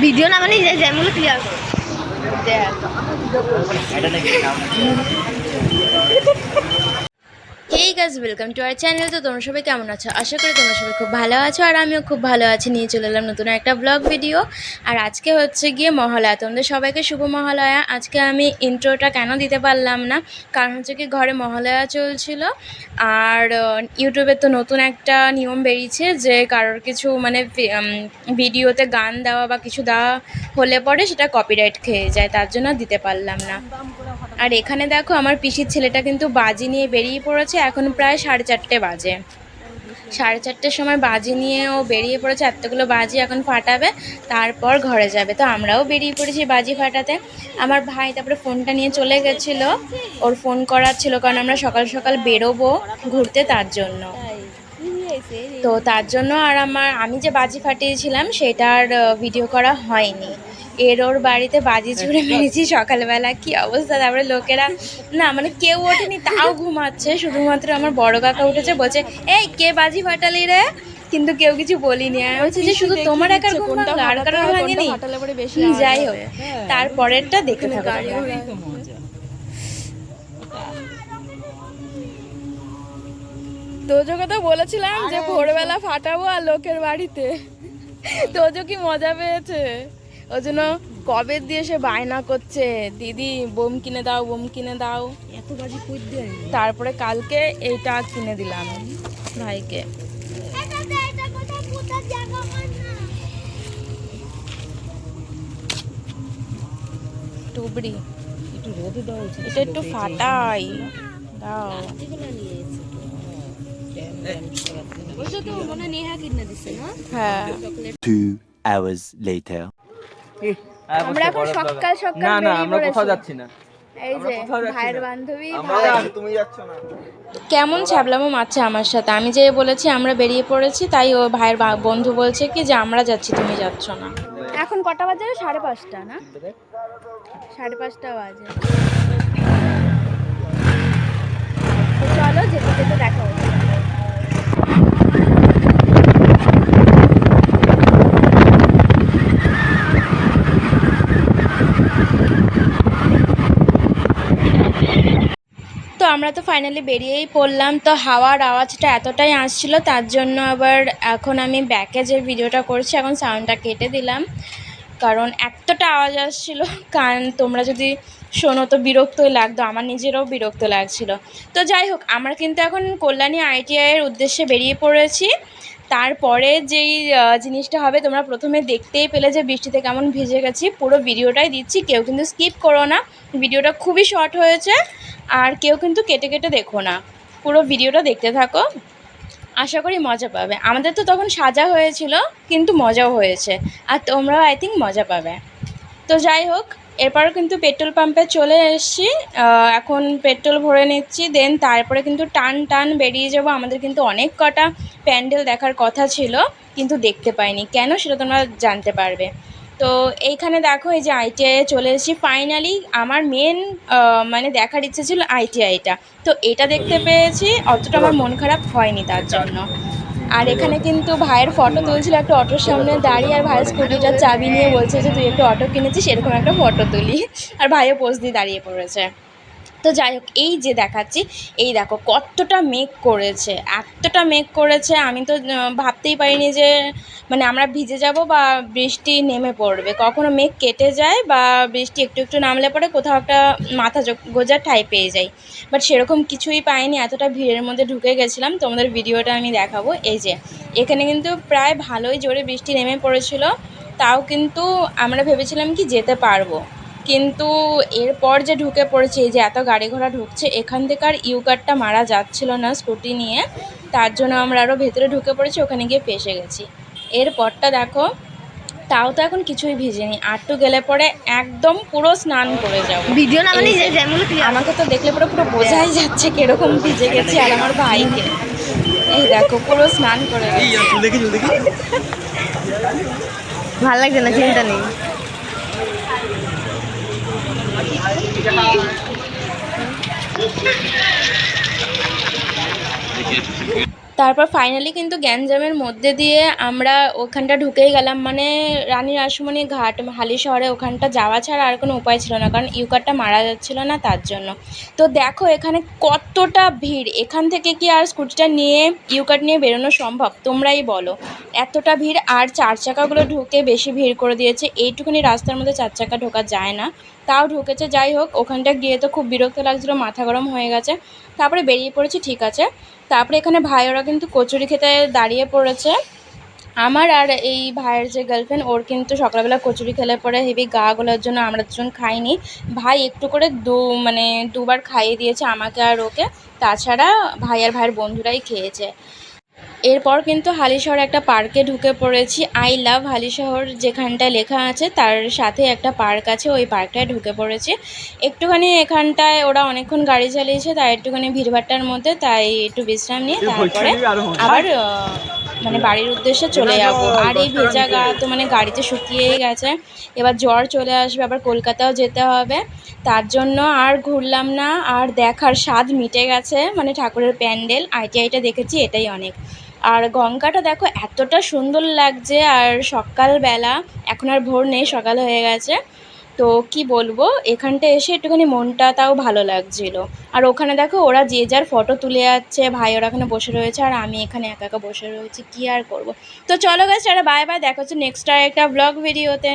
Video না মানে যেমন ক্লিয়ার করো। Hey guys, welcome to our channel. তো তোমরা সবাই কেমন আছো? আশা করি তোমরা সবাই খুব ভালো আছো, আর আমিও খুব ভালো আছি। নিয়ে চলে এলাম নতুন একটা ব্লগ ভিডিও। আর আজকে হচ্ছে গিয়ে মহালয়া। তোমাদের সবাইকে শুভ মহালয়া। আজকে আমি ইন্ট্রোটা কেন দিতে পারলাম না, কারণ হচ্ছে কি ঘরে মহালয়া চলছিল। আর ইউটিউবে তো নতুন একটা নিয়ম বেরিয়েছে যে কারোর কিছু মানে ভিডিওতে গান দেওয়া বা কিছু দেওয়া হলে পরে সেটা কপিরাইট খেয়ে যায়, তার জন্য দিতে পারলাম না। আর এখানে দেখো আমার পিসির ছেলেটা কিন্তু বাজি নিয়ে বেরিয়ে পড়েছে। এখন প্রায় 4:30 বাজে। 4:30 সময় বাজি নিয়ে ও বেরিয়ে পড়েছে। এতগুলো বাজি এখন ফাটাবে, তারপর ঘরে যাবে। তো আমরাও বেরিয়ে পড়েছি বাজি ফাটাতে। আমার ভাই তারপরে ফোনটা নিয়ে চলে গেছিলো, ওর ফোন করার ছিল, কারণ আমরা সকাল সকাল বেরোবো ঘুরতে, তার জন্য। তো তার জন্য আর আমি যে বাজি ফাটিয়েছিলাম সেটার ভিডিও করা হয়নি। ওর বাড়িতে বাজি ছুঁড়ে মেরেছি সকালবেলা, কি অবস্থা। তারপরে লোকেরা না মানে কেউ ওঠেনি, তাও ঘুমাচ্ছে। শুধুমাত্র আমার বড় কাকা উঠেছে, বলছে এই কে বাজি ফাটালি রে, কিন্তু কেউ কিছু বলিনি। আমি বলছি যে শুধু তোমার একার ঘুম ভাঙলো, আর কারোর ভাঙেনি। যাই হোক, তারপরেরটা দেখতে থাকো তোমরা। তোজোকে তো বলেছিলাম যে ভোরবেলা ফাটাবো আর লোকের বাড়িতে। তোজো কি মজা পেয়েছে, ওই জন্য কবে দিয়ে সে বায়না করছে, দিদি বোম কিনে দাও, বোম কিনে দাও। এত বাজি কই দেয়। তারপরে কালকে এইটা কিনে দিলাম ভাইকে। টুবড়ি একটু রোদে দাও, এটা একটু ফাটাই দাও। হ্যাঁ 2 hours later. আমরা এখন সকাল সকাল না বেরিয়ে আমরা কোথাও পড়েছি। যাচ্ছি না। এই যে কোথাও যাচ্ছি ভাইয়ের না। বান্ধবী আমরা তুমি যাচ্ছ না। কেমন ছ্যাবলামো মারছে আমার সাথে। আমি যে বলেছি আমরা বেরিয়ে পড়েছি, তাই ও ভাইয়ের বন্ধু বলছে কি যে আমরা যাচ্ছি, তুমি যাচ্ছ না। এখন কটা বাজে? 5:30 না, 5:30 বাজে। তো চলো যেতে যেতে দেখা হচ্ছে। তো আমরা তো ফাইনালি বেরিয়েই পড়লাম। তো হাওয়ার আওয়াজটা এতটাই আসছিল, তার জন্য আবার এখন আমি ব্যাকে যে ভিডিওটা করছি এখন সাউন্ডটা কেটে দিলাম, কারণ এতটা আওয়াজ আসছিল কারণ তোমরা যদি শোনো তো বিরক্তই লাগতো, আমার নিজেরও বিরক্ত লাগছিল। তো যাই হোক, আমরা কিন্তু এখন কল্যাণী ITI-এর উদ্দেশ্যে বেরিয়ে পড়েছি। তারপরে যেই জিনিসটা হবে, তোমরা প্রথমে দেখতেই পেলে যে বৃষ্টিতে কেমন ভিজে গেছি। পুরো ভিডিওটাই দিচ্ছি, কেউ কিন্তু স্কিপ করো না। ভিডিওটা খুবই শর্ট হয়েছে, আর কেউ কিন্তু কেটে কেটে দেখো না, পুরো ভিডিওটা দেখতে থাকো। আশা করি মজা পাবে। আমাদের তো তখন সাজা হয়েছিল, কিন্তু মজাও হয়েছে, আর তোমরাও আই থিঙ্ক মজা পাবে। তো যাই হোক, এরপরও কিন্তু পেট্রোল পাম্পে চলে এসেছি। এখন পেট্রোল ভরে নিচ্ছি, দেন তারপরে কিন্তু টান বেরিয়ে যাব। আমাদের কিন্তু অনেক কটা প্যান্ডেল দেখার কথা ছিল, কিন্তু দেখতে পাইনি। কেন সেটা তোমরা জানতে পারবে। তো এইখানে দেখো, এই যে ITI-এ চলে এসেছি ফাইনালি। আমার মেন মানে দেখার ইচ্ছে ছিল ITI-টা, তো এটা দেখতে পেয়েছি। অতটা আমার মন খারাপ হয়নি তার জন্য। আর এখানে কিন্তু ভাইয়ের ফটো তুলছিল একটা অটোর সামনে দাঁড়িয়ে, আর ভাইয়ের স্কুটিটার চাবি নিয়ে বলছে যে তুই একটা অটো কিনেছিস, এরকম একটা ফটো তুলি। আর ভাইও পোজ দিয়ে দাঁড়িয়ে পড়েছে। তো যাই হোক, এই যে দেখাচ্ছি, এই দেখো কতটা মেঘ করেছে, এতটা মেঘ করেছে। আমি তো ভাবতেই পারিনি যে মানে আমরা ভিজে যাব বা বৃষ্টি নেমে পড়বে। কখনো মেঘ কেটে যায় বা বৃষ্টি একটু একটু নামলে পরে কোথাও একটা মাথা গোজার ঠাঁই পেয়ে যাই, বাট সেরকম কিছুই পাইনি। এতটা ভিড়ের মধ্যে ঢুকে গেছিলাম। তোমাদের ভিডিওটা আমি দেখাবো। এই যে এখানে কিন্তু প্রায় ভালোই জোরে বৃষ্টি নেমে পড়েছিল, তাও কিন্তু আমরা ভেবেছিলাম কি যেতে পারবো। কিন্তু এরপর যে ঢুকে পড়েছে, এই যে এত গাড়ি ঘোড়া ঢুকছে, এখান থেকে আর ইউকারটা মারা যাচ্ছিল না স্কুটি নিয়ে, তার জন্য আমরা আরও ভেতরে ঢুকে পড়েছি, ওখানে গিয়ে ফেঁসে গেছি। এরপরটা দেখো, তাও তো এখন কিছুই ভিজেনি, আরটু গেলে পরে একদম পুরো স্নান করে যাবো। ভিডিও না মানে যেমন ক্লিয়ার। আমাকে তো দেখলে পুরো পুরো বোঝাই যাচ্ছে কিরকম ভিজে গেছি, আর আমার ভাইকে এই দেখো পুরো স্নান করে গেছে। ভালো লাগছে না, চিন্তা নেই। তারপর ফাইনালি কিন্তু গ্যাঞ্জামের মধ্যে দিয়ে আমরা ওখানটা ঢুকেই গেলাম, মানে রানী রাসমণি ঘাট হালি শহরে ওখানটা যাওয়া ছাড়া আর কোনো উপায় ছিল না, কারণ ইউকারটা মারা যাচ্ছিল না তার জন্য। তো দেখো এখানে কতটা ভিড়, এখান থেকে কি আর স্কুটিটা নিয়ে ইউকার নিয়ে বেরোনো সম্ভব? তোমরাই বলো, এতটা ভিড়। আর 4 চাকাগুলো ঢুকে বেশি ভিড় করে দিয়েছে, এইটুকুনি রাস্তার মধ্যে 4 চাকা ঢোকা যায় না, তাও ঢুকেছে। যাই হোক, ওখানটা গিয়ে তো খুব বিরক্ত লাগছিলো, মাথা গরম হয়ে গেছে। তারপরে বেরিয়ে পড়েছি, ঠিক আছে। তারপরে এখানে ভাই ওরা কিন্তু কচুরি খেতে দাঁড়িয়ে পড়েছে। আমার আর এই ভাইয়ের যে গার্লফ্রেন্ড, ওর কিন্তু সকালবেলা কচুরি খেলে পরে হেভি গা গোলার জন্য আমরা দুজন খাইনি। ভাই একটু করে মানে দুবার খাইয়ে দিয়েছে আমাকে আর ওকে, তাছাড়া ভাই আর ভাইয়ের বন্ধুরাই খেয়েছে। এরপর কিন্তু হালিশহর একটা পার্কে ঢুকে পড়েছি, আই লাভ হালিশহর যেখানটায় লেখা আছে তার সাথে একটা পার্ক আছে, ওই পার্কটায় ঢুকে পড়েছি। একটুখানি এখানটায় ওরা অনেকক্ষণ গাড়ি চালিয়েছে, তাই একটুখানি ভিড়ভাট্টার মধ্যে, তাই একটু বিশ্রাম নিয়ে তারপরে আবার মানে বাড়ির উদ্দেশ্যে চলে যাব। আর এই ভেজা গা তো মানে গাড়িতে শুকিয়েই গেছে, এবার জ্বর চলে আসবে, আবার কলকাতাও যেতে হবে, তার জন্য আর ঘুরলাম না। আর দেখার স্বাদ মিটে গেছে, মানে ঠাকুরের প্যান্ডেল আইটিআইটা দেখেছি, এটাই অনেক। আর গঙ্গাটা দেখো এতটা সুন্দর লাগছে, আর সকালবেলা, এখন আর ভোর নেই, সকাল হয়ে গেছে। তো কি বলবো, এখানটা এসে একটুখানি মনটা তাও ভালো লাগছিল। আর ওখানে দেখো ওরা যে যার ফটো তুলে যাচ্ছে, ভাই ওরা এখানে বসে রয়েছে আর আমি এখানে একা একা বসে রয়েছি, কি আর করব। তো চলো গাইস, টাটা বাই বাই, দেখা হচ্ছে নেক্সট আর একটা ব্লগ ভিডিওতে।